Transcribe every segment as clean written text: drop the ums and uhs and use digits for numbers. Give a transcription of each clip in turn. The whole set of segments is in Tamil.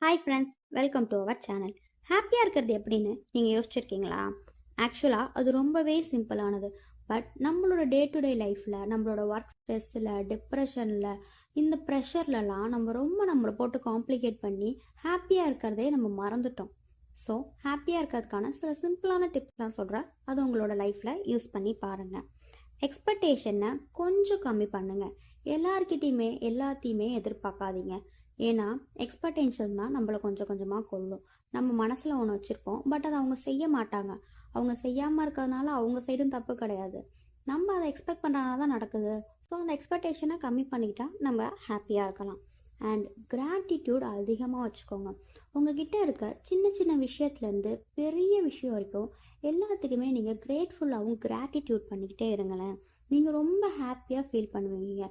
Hi friends, welcome to our channel. ஹாப்பியாக இருக்கிறது எப்படின்னு நீங்கள் யோசிச்சிருக்கீங்களா? ஆக்சுவலாக அது ரொம்பவே சிம்பிளானது. பட் நம்மளோட டே டு டே லைஃப்பில், நம்மளோட ஒர்க் ஸ்ட்ரெஸ்ஸில், டிப்ரெஷனில், இந்த ப்ரெஷர்லலாம் நம்மளை போட்டு காம்ப்ளிகேட் பண்ணி ஹாப்பியாக இருக்கிறதே நம்ம மறந்துட்டோம். ஸோ ஹாப்பியாக இருக்கிறதுக்கான சில சிம்பிளான டிப்ஸ்லாம் சொல்கிறேன். அது உங்களோட லைஃப்பில் யூஸ் பண்ணி பாருங்கள். எக்ஸ்பெக்டேஷனை கொஞ்சம் கம்மி பண்ணுங்கள். எல்லார்கிட்டையுமே எல்லாத்தையுமே எதிர்பார்க்காதீங்க. ஏன்னா எக்ஸ்பெக்டேஷன் தான் நம்மளை கொஞ்சம் கொஞ்சமாக கொல்லும். நம்ம மனசில் ஒன்று வச்சுருப்போம், பட் அதை அவங்க செய்ய மாட்டாங்க. அவங்க செய்யாமல் இருக்கிறதுனால அவங்க சைடும் தப்பு கிடையாது. நம்ம அதை எக்ஸ்பெக்ட் பண்ணுறதுனால தான் நடக்குது. ஸோ அந்த எக்ஸ்பெக்டேஷனை கம்மி பண்ணிக்கிட்டா நம்ம ஹாப்பியாக இருக்கலாம். அண்ட் கிராட்டிடியூட் அதிகமாக வச்சுக்கோங்க. உங்ககிட்ட இருக்க சின்ன சின்ன விஷயத்துலேருந்து பெரிய விஷயம் வரைக்கும் எல்லாத்துக்குமே நீங்கள் கிரேட்ஃபுல்லாகவும் கிராட்டிடியூட் பண்ணிக்கிட்டே இருங்களேன். நீங்கள் ரொம்ப ஹாப்பியாக ஃபீல் பண்ணுவீங்க.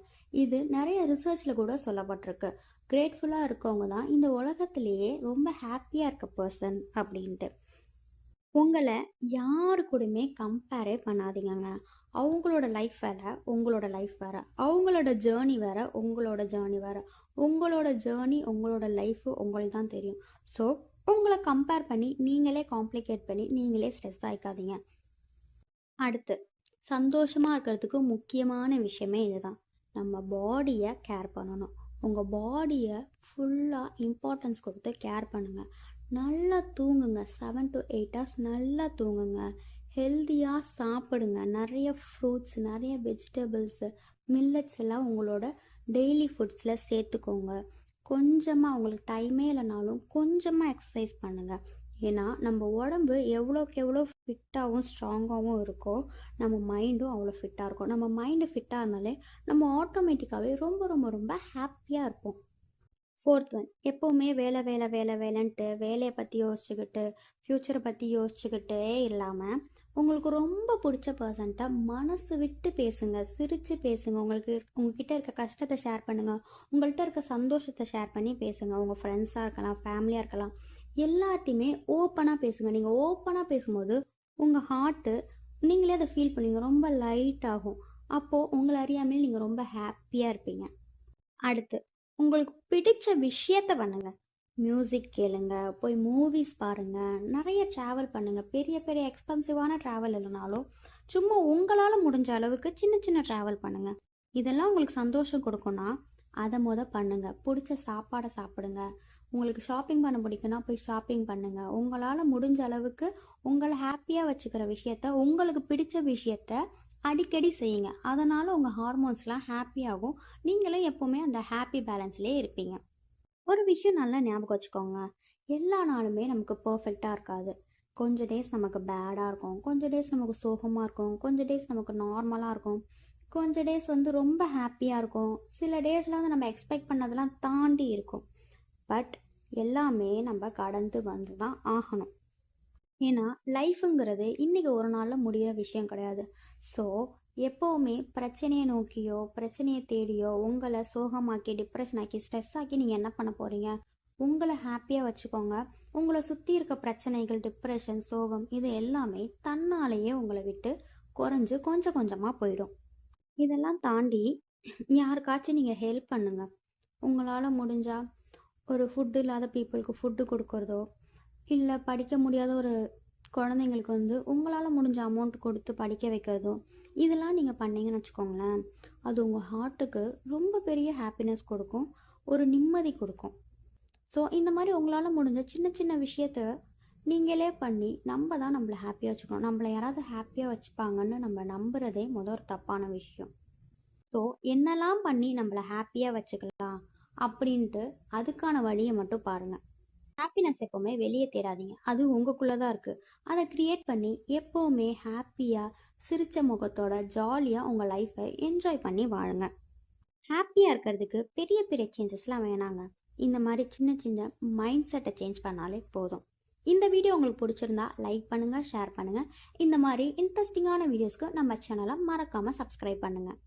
இது நிறைய ரிசர்ச்சில் கூட சொல்லப்பட்டிருக்கு. கிரேட்ஃபுல்லாக இருக்கவங்க தான் இந்த உலகத்திலேயே ரொம்ப ஹாப்பியாக இருக்க பர்சன் அப்படின்ட்டு. உங்களை யாரு கூடயுமே கம்பேரே பண்ணாதீங்கங்க. அவங்களோட லைஃப் வேறு, உங்களோட லைஃப் வேறு. அவங்களோட ஜேர்னி வேறு, உங்களோட ஜேர்னி வேறு. உங்களோட ஜேர்னி, உங்களோட லைஃபு உங்களுக்கு தான் தெரியும். ஸோ உங்களை கம்பேர் பண்ணி நீங்களே காம்ப்ளிகேட் பண்ணி நீங்களே ஸ்ட்ரெஸ் ஆகிக்காதீங்க. அடுத்து, சந்தோஷமாக இருக்கிறதுக்கு முக்கியமான விஷயமே இதுதான். நம்ம பாடியை கேர் பண்ணணும். உங்கள் பாடியை ஃபுல்லாக இம்பார்ட்டன்ஸ் கொடுத்து கேர் பண்ணுங்கள். நல்லா தூங்குங்க. 7 to 8 hours நல்லா தூங்குங்க. ஹெல்த்தியாக சாப்பிடுங்க. நிறைய ஃப்ரூட்ஸ், நிறைய வெஜிடபிள்ஸு, மில்லட்ஸ் எல்லாம் உங்களோட டெய்லி ஃபுட்ஸில் சேர்த்துக்கோங்க. கொஞ்சமாக, உங்களுக்கு டைமே இல்லைனாலும் கொஞ்சமாக எக்ஸசைஸ் பண்ணுங்கள். ஏன்னா நம்ம உடம்பு எவ்வளோக்கு எவ்வளோ ஃபிட்டாகவும் ஸ்ட்ராங்காகவும் இருக்கோ, நம்ம மைண்டும் அவ்வளோ ஃபிட்டாக இருக்கும். நம்ம மைண்டு ஃபிட்டாக இருந்தாலே நம்ம ஆட்டோமேட்டிக்காகவே ரொம்ப ரொம்ப ரொம்ப ஹாப்பியாக இருப்போம். 4th ஒன், எப்போவுமே வேலை வேலை வேலை வேலைன்ட்டு வேலையை பற்றி யோசிச்சுக்கிட்டு ஃப்யூச்சரை பற்றி யோசிச்சுக்கிட்டே இல்லாமல் உங்களுக்கு ரொம்ப பிடிச்ச பர்சன்ட்ட மனசு விட்டு பேசுங்க, சிரித்து பேசுங்க. உங்ககிட்ட இருக்க கஷ்டத்தை ஷேர் பண்ணுங்கள். உங்கள்கிட்ட இருக்க சந்தோஷத்தை ஷேர் பண்ணி பேசுங்க. உங்கள் ஃப்ரெண்ட்ஸாக இருக்கலாம், ஃபேமிலியாக இருக்கலாம், எல்லாத்தையுமே ஓப்பனாக பேசுங்க. நீங்கள் ஓப்பனாக பேசும்போது உங்கள் ஹார்ட்டு, நீங்களே அதை ஃபீல் பண்ணுவீங்க, ரொம்ப லைட் ஆகும். அப்போது உங்களை அறியாமல் நீங்கள் ரொம்ப ஹாப்பியாக இருப்பீங்க. அடுத்து, உங்களுக்கு பிடிச்ச விஷயத்த பண்ணுங்க. மியூசிக் கேளுங்க, போய் மூவிஸ் பாருங்கள், நிறைய ட்ராவல் பண்ணுங்கள். பெரிய பெரிய எக்ஸ்பென்சிவான ட்ராவல் இல்லைனாலும் சும்மா உங்களால் முடிஞ்ச அளவுக்கு சின்ன சின்ன ட்ராவல் பண்ணுங்கள். இதெல்லாம் உங்களுக்கு சந்தோஷம் கொடுக்கும்னா அதை பண்ணுங்கள். பிடிச்ச சாப்பாடை சாப்பிடுங்க. உங்களுக்கு ஷாப்பிங் பண்ண பிடிக்குன்னா போய் ஷாப்பிங் பண்ணுங்கள். உங்களால் முடிஞ்ச அளவுக்கு உங்களை ஹாப்பியாக வச்சுக்கிற விஷயத்த, உங்களுக்கு பிடிச்ச விஷயத்த அடிக்கடி செய்யுங்க. அதனால் உங்கள் ஹார்மோன்ஸ்லாம் ஹாப்பியாகும். நீங்களும் எப்போவுமே அந்த ஹாப்பி பேலன்ஸ்லேயே இருப்பீங்க. ஒரு விஷயம் நல்லா ஞாபகம் வச்சுக்கோங்க. எல்லா நாளுமே நமக்கு பர்ஃபெக்டாக இருக்காது. கொஞ்சம் டேஸ் நமக்கு பேடாக இருக்கும், கொஞ்சம் டேஸ் நமக்கு சோகமாக இருக்கும், கொஞ்சம் டேஸ் நமக்கு நார்மலாக இருக்கும், கொஞ்சம் டேஸ் ரொம்ப ஹாப்பியாக இருக்கும். சில டேஸில் நம்ம எக்ஸ்பெக்ட் பண்ணதெல்லாம் தாண்டி இருக்கும். பட் எல்லாமே நம்ம கடந்து வந்து தான் ஆகணும். ஏன்னா லைஃபுங்கிறது இன்றைக்கி ஒரு நாளில் முடிகிற விஷயம் கிடையாது. ஸோ எப்போவுமே பிரச்சனையை நோக்கியோ பிரச்சனையை தேடியோ உங்களை சோகமாக்கி, டிப்ரெஷன் ஆக்கி, ஸ்ட்ரெஸ் ஆக்கி நீங்கள் என்ன பண்ண போகிறீங்க? உங்களை ஹாப்பியாக வச்சுக்கோங்க. உங்களை சுற்றி இருக்க பிரச்சனைகள், டிப்ரெஷன், சோகம், இது எல்லாமே தன்னாலேயே உங்களை விட்டு குறைஞ்சு கொஞ்சம் கொஞ்சமாக போயிடும். இதெல்லாம் தாண்டி யாருக்காச்சும் நீங்கள் ஹெல்ப் பண்ணுங்கள். உங்களால் முடிஞ்சால் ஒரு ஃபுட்டு இல்லாத பீப்புளுக்கு ஃபுட்டு கொடுக்குறதோ, இல்லை படிக்க முடியாத ஒரு குழந்தைங்களுக்கு உங்களால் முடிஞ்ச அமௌண்ட் கொடுத்து படிக்க வைக்கிறதோ, இதெல்லாம் நீங்கள் பண்ணீங்கன்னு வச்சுக்கோங்களேன், அது உங்கள் ஹார்ட்டுக்கு ரொம்ப பெரிய ஹாப்பினஸ் கொடுக்கும், ஒரு நிம்மதி கொடுக்கும். ஸோ இந்த மாதிரி உங்களால் முடிஞ்ச சின்ன சின்ன விஷயத்த நீங்களே பண்ணி நம்ம தான் நம்மளை ஹாப்பியாக வச்சுக்கணும். நம்மளை யாராவது ஹாப்பியாக வச்சுப்பாங்கன்னு நம்ம நம்புகிறதே ஒரு தப்பான விஷயம். ஸோ என்னெல்லாம் பண்ணி நம்மளை ஹாப்பியாக வச்சுக்கலாம் அப்படின்ட்டு அதுக்கான வழியை மட்டும் பாருங்கள். ஹாப்பினஸ் எப்போவுமே வெளியே தேடாதீங்க. அது உங்களுக்குள்ளே தான் இருக்குது. அதை க்ரியேட் பண்ணி எப்போவுமே ஹாப்பியாக சிரித்த முகத்தோட ஜாலியாக உங்கள் லைஃப்பை என்ஜாய் பண்ணி வாழுங்க. ஹாப்பியாக இருக்கிறதுக்கு பெரிய பெரிய சேஞ்சஸ்லாம் வேணாங்க. இந்த மாதிரி சின்ன சின்ன மைண்ட் செட்டை சேஞ்ச் பண்ணாலே போதும். இந்த வீடியோ உங்களுக்கு பிடிச்சிருந்தா லைக் பண்ணுங்கள், ஷேர் பண்ணுங்கள். இந்த மாதிரி இன்ட்ரெஸ்டிங்கான வீடியோஸ்க்கு நம்ம சேனலை மறக்காமல் சப்ஸ்கிரைப் பண்ணுங்கள்.